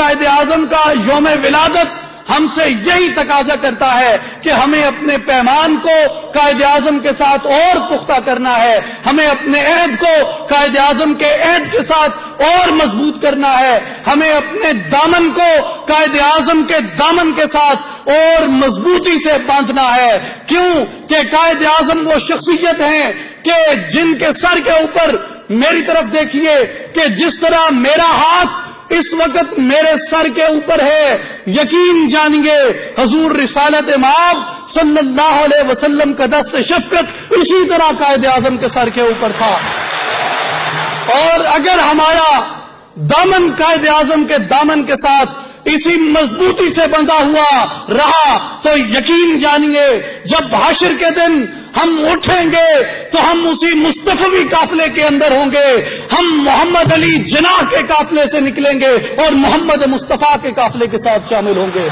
قائد اعظم کا یوم ولادت ہم سے یہی تقاضا کرتا ہے کہ ہمیں اپنے پیمان کو قائد اعظم کے ساتھ اور پختہ کرنا ہے، ہمیں اپنے عہد کو قائد اعظم کے عہد کے ساتھ اور مضبوط کرنا ہے، ہمیں اپنے دامن کو قائد اعظم کے دامن کے ساتھ اور مضبوطی سے باندھنا ہے۔ کیوں کہ قائد اعظم وہ شخصیت ہیں کہ جن کے سر کے اوپر، میری طرف دیکھیے کہ جس طرح میرا ہاتھ اس وقت میرے سر کے اوپر ہے، یقین جانیے حضور رسالت مآب صلی اللہ علیہ وسلم کا دست شفقت اسی طرح قائد اعظم کے سر کے اوپر تھا۔ اور اگر ہمارا دامن قائد اعظم کے دامن کے ساتھ اسی مضبوطی سے بندھا ہوا رہا تو یقین جانیے جب حشر کے دن ہم اٹھیں گے تو ہم اسی مصطفی قافلے کے اندر ہوں گے، ہم محمد علی جناح کے قافلے سے نکلیں گے اور محمد مصطفیٰ کے قافلے کے ساتھ شامل ہوں گے۔